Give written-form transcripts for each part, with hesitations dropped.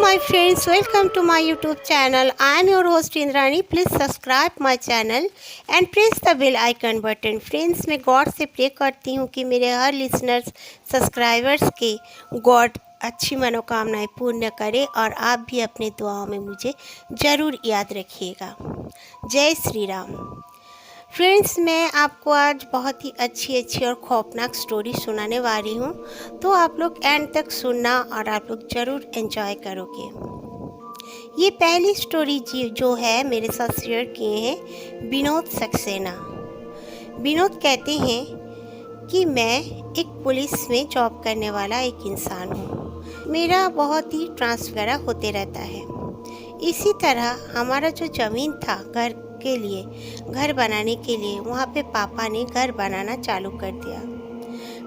my friends, welcome to my YouTube channel. I am your host Indrani. Please subscribe my channel and press the bell icon button. Friends, मैं God से pray करती हूँ कि मेरे हर listeners subscribers के God अच्छी मनोकामनाएं पूर्ण करे और आप भी अपने दुआओं में मुझे ज़रूर याद रखिएगा। जय श्री राम। फ्रेंड्स, मैं आपको आज बहुत ही अच्छी और खौफनाक स्टोरी सुनाने वाली हूँ, तो आप लोग एंड तक सुनना और आप लोग ज़रूर एंजॉय करोगे। ये पहली स्टोरी जो है मेरे साथ शेयर किए हैं विनोद सक्सेना। विनोद कहते हैं कि मैं एक पुलिस में जॉब करने वाला एक इंसान हूँ। मेरा बहुत ही ट्रांसफर होते रहता है। इसी तरह हमारा जो ज़मीन था घर बनाने के लिए वहाँ पे पापा ने घर बनाना चालू कर दिया।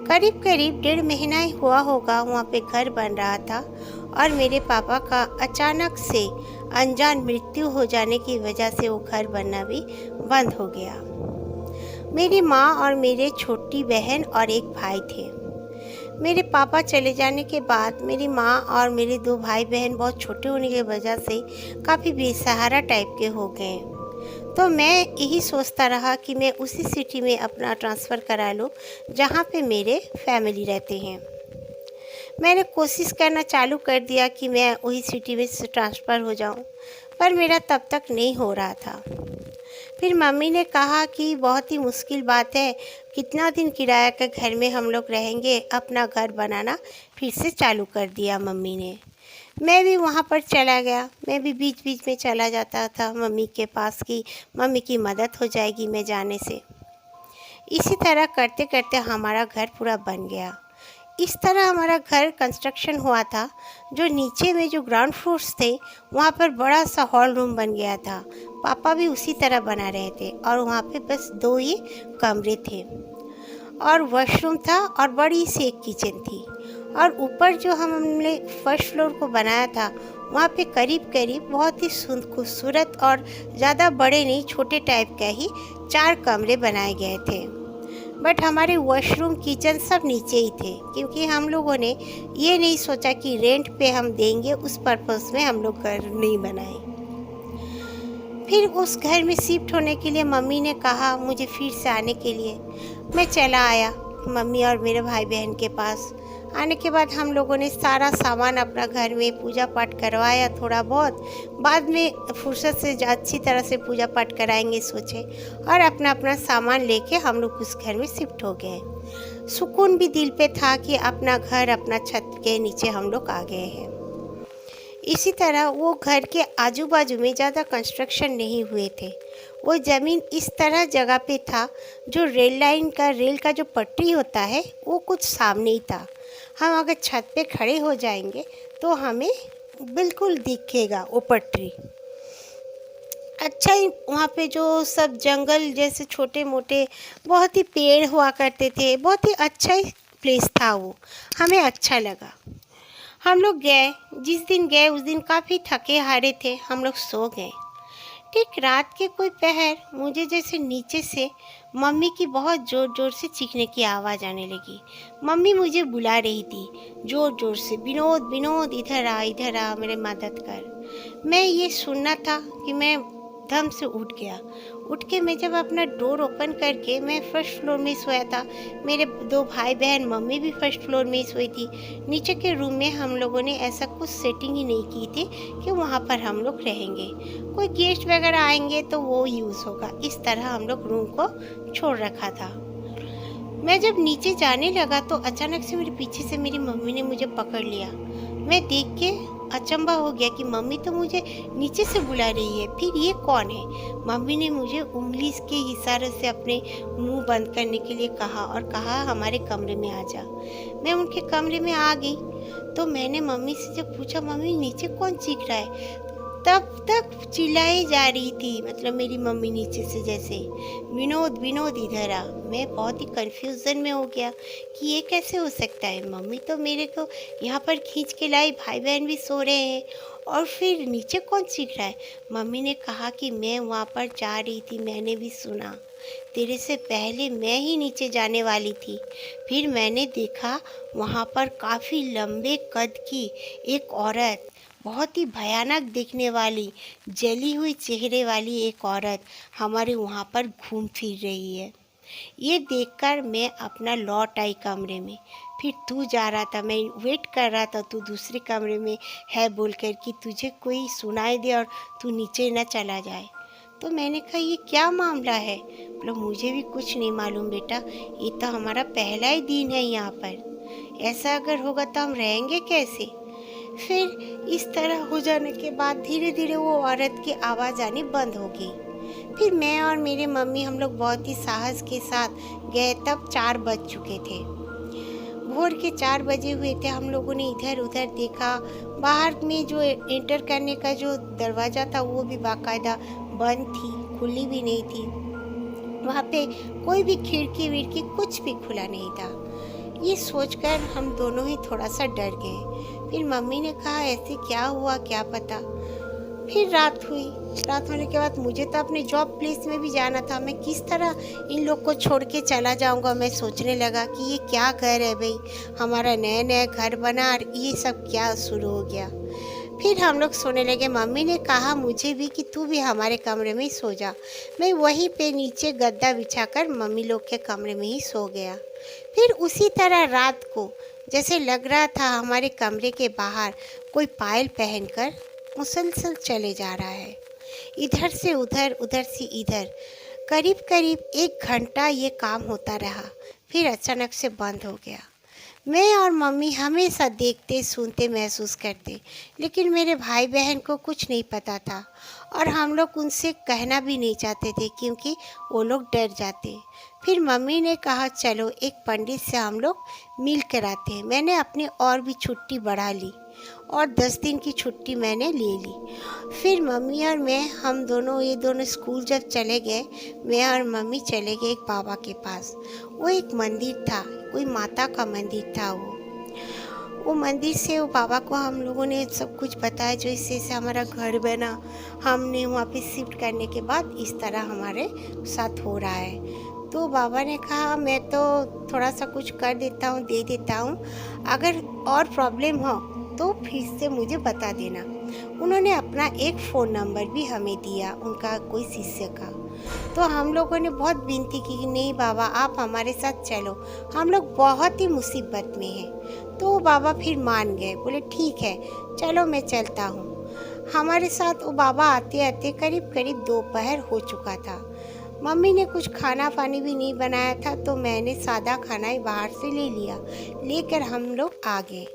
करीब 1.5 महीना ही हुआ होगा वहाँ पे घर बन रहा था और मेरे पापा का अचानक से अनजान मृत्यु हो जाने की वजह से वो घर बनना भी बंद हो गया। मेरी माँ और मेरे छोटी बहन और एक भाई थे। मेरे पापा चले जाने के बाद मेरी माँ और मेरे 2 भाई बहन बहुत छोटे होने की वजह से काफ़ी बेसहारा टाइप के हो गए। तो मैं यही सोचता रहा कि मैं उसी सिटी में अपना ट्रांसफ़र करा लूँ जहाँ पे मेरे फैमिली रहते हैं। मैंने कोशिश करना चालू कर दिया कि मैं वही सिटी में ट्रांसफ़र हो जाऊँ, पर मेरा तब तक नहीं हो रहा था। फिर मम्मी ने कहा कि बहुत ही मुश्किल बात है, कितना दिन किराया के घर में हम लोग रहेंगे, अपना घर बनाना फिर से चालू कर दिया मम्मी ने। मैं भी वहाँ पर चला गया। मैं भी बीच बीच में चला जाता था मम्मी के पास कि मम्मी की मदद हो जाएगी मैं जाने से। इसी तरह करते करते हमारा घर पूरा बन गया। इस तरह हमारा घर कंस्ट्रक्शन हुआ था। जो नीचे में जो ग्राउंड फ्लोर्स थे वहाँ पर बड़ा सा हॉल रूम बन गया था। पापा भी उसी तरह बना रहे थे और वहाँ पे बस 2 ही कमरे थे और वॉशरूम था और बड़ी सी एक किचन थी। और ऊपर जो हमने फर्स्ट फ्लोर को बनाया था वहाँ पे करीब बहुत ही खूबसूरत और ज़्यादा बड़े नहीं, छोटे टाइप का ही 4 कमरे बनाए गए थे। बट हमारे वॉशरूम किचन सब नीचे ही थे, क्योंकि हम लोगों ने ये नहीं सोचा कि रेंट पे हम देंगे, उस पर्पस में हम लोग घर नहीं बनाए। फिर उस घर में शिफ्ट होने के लिए मम्मी ने कहा मुझे फिर से आने के लिए। मैं चला आया मम्मी और मेरे भाई बहन के पास। आने के बाद हम लोगों ने सारा सामान अपना घर में पूजा पाठ करवाया थोड़ा बहुत। बाद में फुर्सत से अच्छी तरह से पूजा पाठ कराएंगे सोचे, और अपना अपना सामान लेके हम लोग उस घर में शिफ्ट हो गए। सुकून भी दिल पे था कि अपना घर अपना छत के नीचे हम लोग आ गए हैं। इसी तरह वो घर के आजू बाजू में ज़्यादा कंस्ट्रक्शन नहीं हुए थे। वो ज़मीन इस तरह जगह पे था जो रेल का जो पटरी होता है वो कुछ सामने ही था। हम अगर छत पे खड़े हो जाएंगे तो हमें बिल्कुल दिखेगा वो पटरी। अच्छा ही वहाँ पे जो सब जंगल जैसे छोटे मोटे बहुत ही पेड़ हुआ करते थे। बहुत ही अच्छा ही प्लेस था वो, हमें अच्छा लगा। हम लोग गए, जिस दिन गए उस दिन काफ़ी थके हारे थे, हम लोग सो गए। ठीक रात के कोई पहर मुझे जैसे नीचे से मम्मी की बहुत ज़ोर ज़ोर से चीखने की आवाज़ आने लगी। मम्मी मुझे बुला रही थी ज़ोर ज़ोर से, विनोद विनोद इधर आ मेरे मदद कर। मैं ये सुनना था कि मैं धम से उठ गया। उठ के मैं जब अपना डोर ओपन करके, मैं फर्स्ट फ्लोर में सोया था, मेरे 2 भाई बहन मम्मी भी फर्स्ट फ्लोर में ही सोई थी। नीचे के रूम में हम लोगों ने ऐसा कुछ सेटिंग ही नहीं की थी कि वहाँ पर हम लोग रहेंगे, कोई गेस्ट वगैरह आएंगे तो वो यूज़ होगा। इस तरह हम लोग रूम को छोड़ रखा था। मैं जब नीचे जाने लगा तो अचानक से मेरे पीछे से मेरी मम्मी ने मुझे पकड़ लिया। मैं देख के अचंभा हो गया कि मम्मी तो मुझे नीचे से बुला रही है, फिर ये कौन है। मम्मी ने मुझे उंगली के इशारे से अपने मुंह बंद करने के लिए कहा और कहा हमारे कमरे में आ जा। मैं उनके कमरे में आ गई तो मैंने मम्मी से जब पूछा मम्मी नीचे कौन चीख रहा है, तब तक चिल्लाई जा रही थी, मतलब मेरी मम्मी नीचे से जैसे विनोद विनोद इधर आ। मैं बहुत ही कंफ्यूजन में हो गया कि ये कैसे हो सकता है। मम्मी तो मेरे को यहाँ पर खींच के लाई, भाई बहन भी सो रहे हैं, और फिर नीचे कौन चीख रहा है। मम्मी ने कहा कि मैं वहाँ पर जा रही थी, मैंने भी सुना, तेरे से पहले मैं ही नीचे जाने वाली थी। फिर मैंने देखा वहाँ पर काफ़ी लंबे कद की एक औरत बहुत ही भयानक दिखने वाली, जली हुई चेहरे वाली एक औरत हमारे वहाँ पर घूम फिर रही है। ये देखकर मैं अपना लौट आई कमरे में। फिर तू जा रहा था, मैं वेट कर रहा था, तू दूसरे कमरे में है बोलकर कि तुझे कोई सुनाई दे और तू नीचे न चला जाए। तो मैंने कहा ये क्या मामला है? बोला मुझे भी कुछ नहीं मालूम बेटा, ये तो हमारा पहला ही दिन है यहाँ पर। ऐसा अगर होगा तो हम रहेंगे कैसे? फिर इस तरह हो जाने के बाद धीरे धीरे वो औरत की आवाज़ आनी बंद हो गई। फिर मैं और मेरे मम्मी हम लोग बहुत ही साहस के साथ गए। तब 4 बज चुके थे, भोर के 4 बजे हुए थे। हम लोगों ने इधर उधर देखा, बाहर में जो एंटर करने का जो दरवाज़ा था वो भी बाकायदा बंद थी, खुली भी नहीं थी। वहाँ पे कोई भी खिड़की विड़की कुछ भी खुला नहीं था। ये सोचकर हम दोनों ही थोड़ा सा डर गए। फिर मम्मी ने कहा ऐसे क्या हुआ क्या पता। फिर रात हुई। रात होने के बाद मुझे तो अपने जॉब प्लेस में भी जाना था। मैं किस तरह इन लोग को छोड़ के चला जाऊंगा। मैं सोचने लगा कि ये क्या घर है भाई, हमारा नया नया घर बना और ये सब क्या शुरू हो गया। फिर हम लोग सोने लगे। मम्मी ने कहा मुझे भी कि तू भी हमारे कमरे में ही सो जा। मैं वहीं पे नीचे गद्दा बिछाकर मम्मी लोग के कमरे में ही सो गया। फिर उसी तरह रात को जैसे लग रहा था हमारे कमरे के बाहर कोई पायल पहनकर मुसलसल चले जा रहा है, इधर से उधर उधर से इधर। करीब करीब 1 घंटा ये काम होता रहा, फिर अचानक से बंद हो गया। मैं और मम्मी हमेशा देखते सुनते महसूस करते, लेकिन मेरे भाई बहन को कुछ नहीं पता था और हम लोग उनसे कहना भी नहीं चाहते थे क्योंकि वो लोग डर जाते। फिर मम्मी ने कहा चलो एक पंडित से हम लोग मिल कर आते हैं। मैंने अपनी और भी छुट्टी बढ़ा ली और 10 दिन की छुट्टी मैंने ले ली। फिर मम्मी और मैं हम दोनों ये दोनों स्कूल जब चले गए, मैं और मम्मी चले गए एक बाबा के पास। वो एक मंदिर था, कोई माता का मंदिर था। वो मंदिर से वो बाबा को हम लोगों ने सब कुछ बताया जो इससे से हमारा घर बना। हमने वहाँ पे शिफ्ट करने के बाद इस तरह हमारे साथ हो रहा है। तो बाबा ने कहा मैं तो थोड़ा सा कुछ कर देता हूँ, दे देता हूँ, अगर और प्रॉब्लम हो तो फिर से मुझे बता देना। उन्होंने अपना एक फ़ोन नंबर भी हमें दिया, उनका कोई शिष्य का। तो हम लोगों ने बहुत विनती की कि नहीं बाबा आप हमारे साथ चलो, हम लोग बहुत ही मुसीबत में हैं। तो वो बाबा फिर मान गए, बोले ठीक है चलो मैं चलता हूँ। हमारे साथ वो बाबा आते आते करीब करीब दोपहर हो चुका था। मम्मी ने कुछ खाना पानी भी नहीं बनाया था, तो मैंने सादा खाना ही बाहर से ले लिया। लेकर हम लोग आ गए।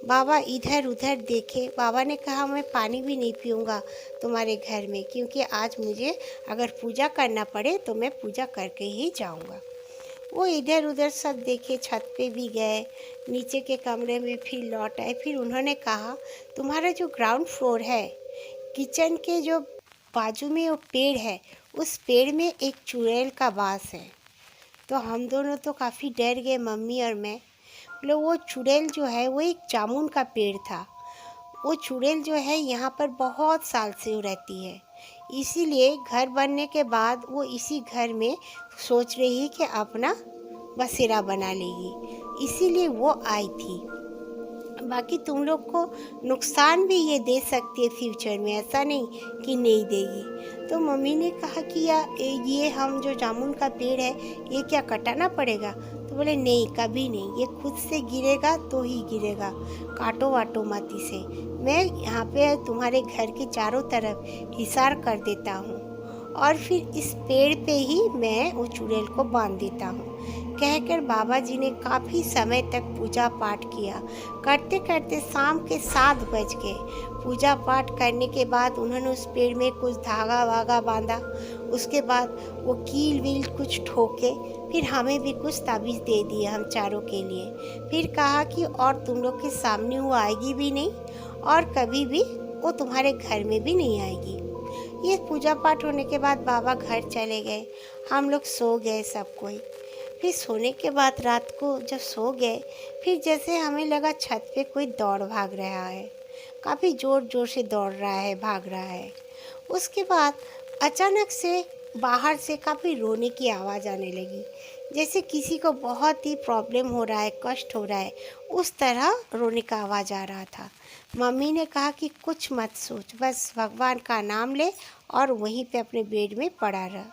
बाबा इधर उधर देखे। बाबा ने कहा मैं पानी भी नहीं पीऊँगा तुम्हारे घर में, क्योंकि आज मुझे अगर पूजा करना पड़े तो मैं पूजा करके ही जाऊँगा। वो इधर उधर सब देखे, छत पे भी गए, नीचे के कमरे में फिर लौट आए। फिर उन्होंने कहा तुम्हारा जो ग्राउंड फ्लोर है, किचन के जो बाजू में वो पेड़ है, उस पेड़ में एक चुड़ैल का वास है। तो हम दोनों तो काफ़ी डर गए, मम्मी और मैं। मतलब वो चुड़ैल जो है वो एक जामुन का पेड़ था। वो चुड़ैल जो है यहाँ पर बहुत साल से वो रहती है, इसीलिए घर बनने के बाद वो इसी घर में सोच रही है कि अपना बसेरा बना लेगी, इसीलिए वो आई थी। बाकी तुम लोग को नुकसान भी ये दे सकती है फ्यूचर में, ऐसा नहीं कि नहीं देगी। तो मम्मी ने कहा कि ये हम जो जामुन का पेड़ है ये क्या कटाना पड़ेगा? तो बोले नहीं कभी नहीं, ये खुद से गिरेगा तो ही गिरेगा, काटो वाटो मत इसे। मैं यहाँ पे तुम्हारे घर के चारों तरफ हिसार कर देता हूँ और फिर इस पेड़ पे ही मैं वो चुड़ैल को बांध देता हूँ। कहकर बाबा जी ने काफ़ी समय तक पूजा पाठ किया। करते करते शाम के 7 बज गए। पूजा पाठ करने के बाद उन्होंने उस पेड़ में कुछ धागा वागा बांधा। उसके बाद वो कील वील कुछ ठोके, फिर हमें भी कुछ ताबीज़ दे दिए हम चारों के लिए। फिर कहा कि और तुम लोग के सामने वो आएगी भी नहीं और कभी भी वो तुम्हारे घर में भी नहीं आएगी। ये पूजा पाठ होने के बाद बाबा घर चले गए। हम लोग सो गए सब कोई। फिर सोने के बाद रात को जब सो गए, फिर जैसे हमें लगा छत पे कोई दौड़ भाग रहा है, काफ़ी ज़ोर ज़ोर से दौड़ रहा है, भाग रहा है। उसके बाद अचानक से बाहर से काफ़ी रोने की आवाज़ आने लगी, जैसे किसी को बहुत ही प्रॉब्लम हो रहा है, कष्ट हो रहा है, उस तरह रोने का आवाज़ आ रहा था। मम्मी ने कहा कि कुछ मत सोच, बस भगवान का नाम ले और वहीं पे अपने बेड में पड़ा रहा।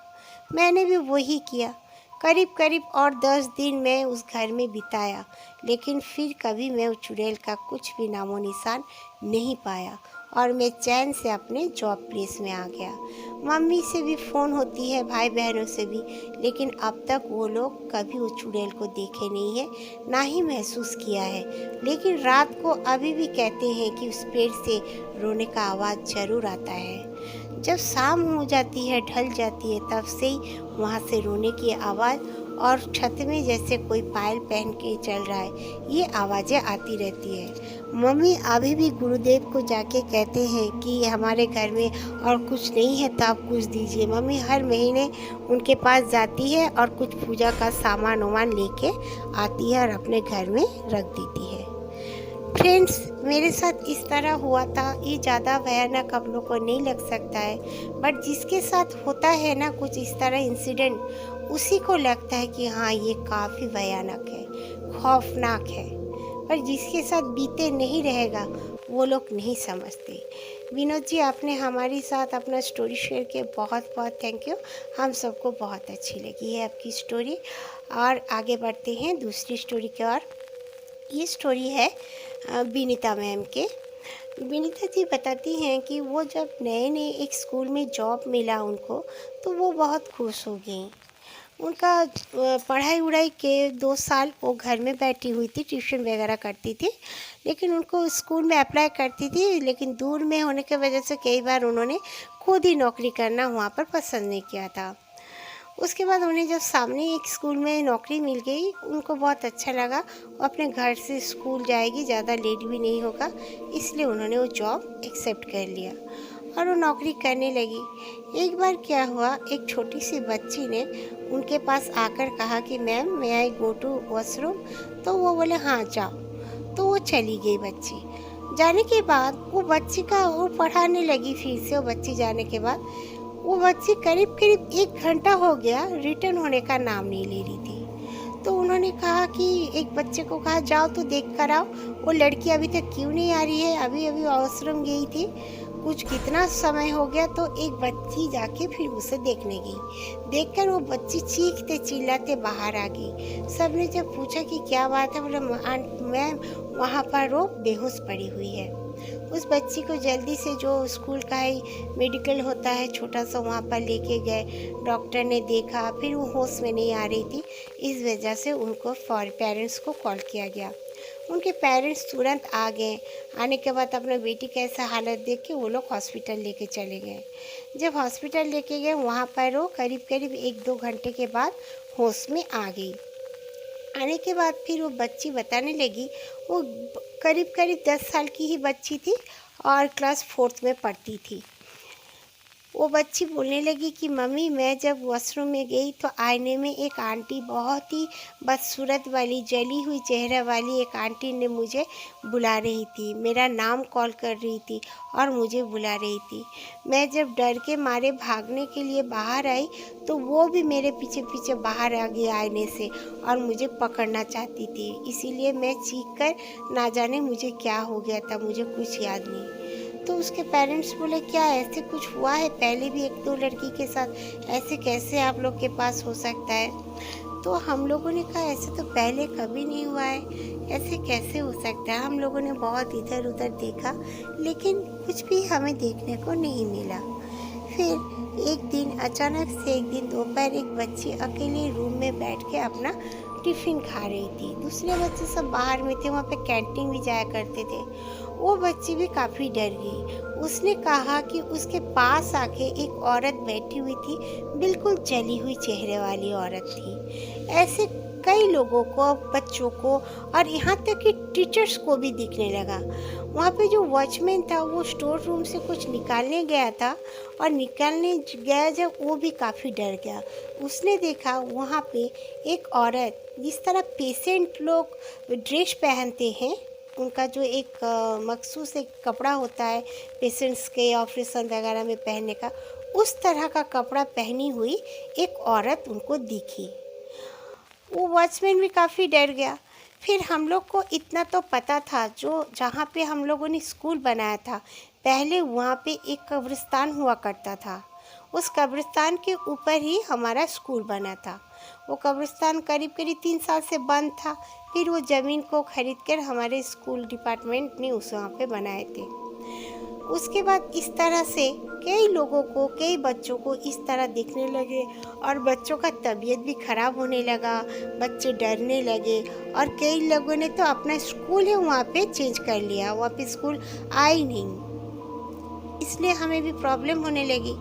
मैंने भी वही किया। करीब करीब और 10 दिन मैं उस घर में बिताया, लेकिन फिर कभी मैं उस चुड़ैल का कुछ भी नामो निशान नहीं पाया और मैं चैन से अपने जॉब प्लेस में आ गया। मम्मी से भी फ़ोन होती है, भाई बहनों से भी, लेकिन अब तक वो लोग कभी उस चुड़ैल को देखे नहीं है, ना ही महसूस किया है। लेकिन रात को अभी भी कहते हैं कि उस पेड़ से रोने का आवाज़ ज़रूर आता है। जब शाम हो जाती है, ढल जाती है, तब से ही वहाँ से रोने की आवाज़ और छत में जैसे कोई पायल पहन के चल रहा है, ये आवाज़ें आती रहती है। मम्मी अभी भी गुरुदेव को जाके कहते हैं कि हमारे घर में और कुछ नहीं है तो आप कुछ दीजिए। मम्मी हर महीने उनके पास जाती है और कुछ पूजा का सामान वामान लेके आती है और अपने घर में रख देती है। फ्रेंड्स, मेरे साथ इस तरह हुआ था। ये ज़्यादा भयानक आप लोग को नहीं लग सकता है, बट जिसके साथ होता है ना कुछ इस तरह इंसिडेंट, उसी को लगता है कि हाँ ये काफ़ी भयानक है, खौफनाक है। पर जिसके साथ बीते नहीं रहेगा वो लोग नहीं समझते। विनोद जी, आपने हमारे साथ अपना स्टोरी शेयर किया, बहुत बहुत थैंक यू। हम सबको बहुत अच्छी लगी है आपकी स्टोरी। और आगे बढ़ते हैं दूसरी स्टोरी की ओर। ये स्टोरी है विनीता मैम के। विनीता जी बताती हैं कि वो जब नए नए एक स्कूल में जॉब मिला उनको, तो वो बहुत खुश हो गई। उनका पढ़ाई वढ़ाई के 2 साल वो घर में बैठी हुई थी, ट्यूशन वगैरह करती थी, लेकिन उनको स्कूल में अप्लाई करती थी, लेकिन दूर में होने की वजह से कई बार उन्होंने खुद ही नौकरी करना वहाँ पर पसंद नहीं किया था। उसके बाद उन्हें जब सामने एक स्कूल में नौकरी मिल गई, उनको बहुत अच्छा लगा। वो अपने घर से स्कूल जाएगी, ज़्यादा लेट भी नहीं होगा, इसलिए उन्होंने वो जॉब एक्सेप्ट कर लिया और वो नौकरी करने लगी। एक बार क्या हुआ, एक छोटी सी बच्ची ने उनके पास आकर कहा कि ma'am may I go to washroom. तो वो बोले हाँ जाओ। तो वो चली गई बच्ची। जाने के बाद वो बच्ची का वो पढ़ाने लगी, फिर से वो बच्ची जाने के बाद वो बच्ची करीब करीब 1 घंटा हो गया, रिटर्न होने का नाम नहीं ले रही थी। तो उन्होंने कहा कि एक बच्चे को कहा जाओ तो देख कर आओ, वो लड़की अभी तक क्यों नहीं आ रही है, अभी अभी वॉशरूम गई थी, कुछ कितना समय हो गया। तो एक बच्ची जाके फिर उसे देखने गई। देखकर वो बच्ची चीखते चिल्लाते बाहर आ गई। सबने जब पूछा कि क्या बात है, बोले मैम वहाँ पर वो बेहोश पड़ी हुई है। उस बच्ची को जल्दी से जो स्कूल का ही मेडिकल होता है छोटा सा, वहाँ पर लेके गए। डॉक्टर ने देखा, फिर वो होश में नहीं आ रही थी, इस वजह से उनको पेरेंट्स को कॉल किया गया। उनके पेरेंट्स तुरंत आ गए। आने के बाद अपने बेटी का ऐसा हालत देख के वो लोग हॉस्पिटल लेके चले गए। जब हॉस्पिटल लेके गए, वहाँ पर वो करीब करीब 1-2 घंटे के बाद होश में आ गई। आने के बाद फिर वो बच्ची बताने लगी, वो करीब करीब 10 साल की ही बच्ची थी और क्लास 4th में पढ़ती थी। वो बच्ची बोलने लगी कि मम्मी मैं जब वॉशरूम में गई तो आईने में एक आंटी, बहुत ही बदसूरत वाली, जली हुई चेहरा वाली एक आंटी ने मुझे बुला रही थी, मेरा नाम कॉल कर रही थी और मुझे बुला रही थी। मैं जब डर के मारे भागने के लिए बाहर आई तो वो भी मेरे पीछे पीछे बाहर आ गई आईने से और मुझे पकड़ना चाहती थी। इसीलिए मैं चीख कर, ना जाने मुझे क्या हो गया था, मुझे कुछ याद नहीं। तो उसके पेरेंट्स बोले क्या ऐसे कुछ हुआ है पहले भी 1-2 लड़की के साथ, ऐसे कैसे आप लोग के पास हो सकता है? तो हम लोगों ने कहा ऐसे तो पहले कभी नहीं हुआ है, ऐसे कैसे हो सकता है? हम लोगों ने बहुत इधर उधर देखा, लेकिन कुछ भी हमें देखने को नहीं मिला। फिर एक दिन अचानक से, एक दिन दोपहर, एक बच्ची अकेले रूम में बैठ के अपना टिफ़िन खा रही थी। दूसरे बच्चे सब बाहर में थे, वहाँ पे कैंटीन भी जाया करते थे। वो बच्ची भी काफ़ी डर गई। उसने कहा कि उसके पास आके एक औरत बैठी हुई थी, बिल्कुल जली हुई चेहरे वाली औरत थी। ऐसे कई लोगों को, बच्चों को और यहाँ तक कि टीचर्स को भी दिखने लगा। वहाँ पे जो वॉचमैन था वो स्टोर रूम से कुछ निकालने गया था और निकालने गया जब, वो भी काफ़ी डर गया। उसने देखा वहाँ पे एक औरत, जिस तरह पेशेंट लोग ड्रेस पहनते हैं, उनका जो एक मखसूस एक कपड़ा होता है पेशेंट्स के ऑपरेशन वगैरह में पहनने का, उस तरह का कपड़ा पहनी हुई एक औरत उनको दिखी। वो वॉचमैन भी काफ़ी डर गया। फिर हम लोग को इतना तो पता था, जो जहाँ पे हम लोगों ने स्कूल बनाया था, पहले वहाँ पे एक कब्रिस्तान हुआ करता था। उस कब्रिस्तान के ऊपर ही हमारा स्कूल बना था। वो कब्रिस्तान करीब करीब 3 साल से बंद था। फिर वो ज़मीन को खरीद कर हमारे स्कूल डिपार्टमेंट ने उस वहाँ पे बनाए थे। उसके बाद इस तरह से कई लोगों को, कई बच्चों को इस तरह दिखने लगे और बच्चों का तबीयत भी ख़राब होने लगा, बच्चे डरने लगे और कई लोगों ने तो अपना स्कूल ही वहाँ पे चेंज कर लिया, वहाँ पे स्कूल आई नहीं। इसलिए हमें भी प्रॉब्लम होने लगी।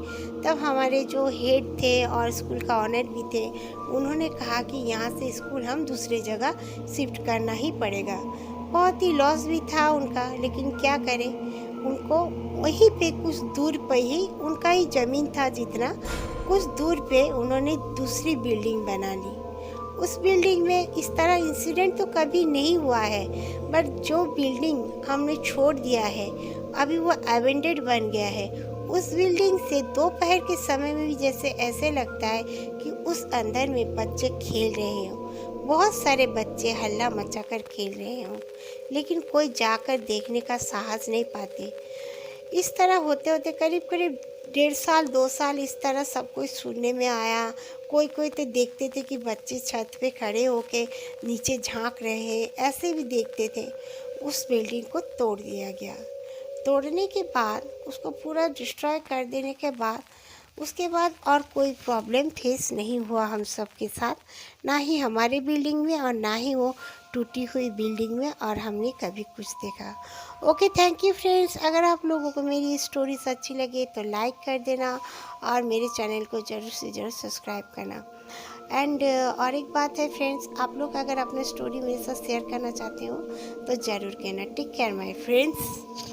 तब हमारे जो हेड थे और स्कूल का ऑनर भी थे, उन्होंने कहा कि यहाँ से स्कूल हम दूसरी जगह शिफ्ट करना ही पड़ेगा। बहुत ही लॉस भी था उनका, लेकिन क्या करें, उनको वहीं पे कुछ दूर पे ही उनका ही ज़मीन था, जितना कुछ दूर पे उन्होंने दूसरी बिल्डिंग बना ली। उस बिल्डिंग में इस तरह इंसिडेंट तो कभी नहीं हुआ है, बट जो बिल्डिंग हमने छोड़ दिया है अभी वो एबेंडेड बन गया है। उस बिल्डिंग से दोपहर के समय में भी जैसे ऐसे लगता है कि उस अंदर में बच्चे खेल रहे हों, बहुत सारे बच्चे हल्ला मचाकर खेल रहे हों, लेकिन कोई जाकर देखने का साहस नहीं पाते। इस तरह होते होते करीब करीब 1.5 साल 2 साल इस तरह सब कुछ सुनने में आया। कोई कोई तो देखते थे कि बच्चे छत पे खड़े होके नीचे झांक रहे हैं, ऐसे भी देखते थे। उस बिल्डिंग को तोड़ दिया गया। तोड़ने के बाद, उसको पूरा डिस्ट्रॉय कर देने के बाद, उसके बाद और कोई प्रॉब्लम फेस नहीं हुआ हम सब के साथ, ना ही हमारे बिल्डिंग में और ना ही वो टूटी हुई बिल्डिंग में, और हमने कभी कुछ देखा। Okay, thank you friends. अगर आप लोगों को मेरी स्टोरीज अच्छी लगे तो लाइक कर देना और मेरे चैनल को ज़रूर से ज़रूर सब्सक्राइब करना। एंड और एक बात है फ्रेंड्स, आप लोग अगर अपना स्टोरी मेरे साथ शेयर करना चाहते हो तो ज़रूर कहना। Take care my friends.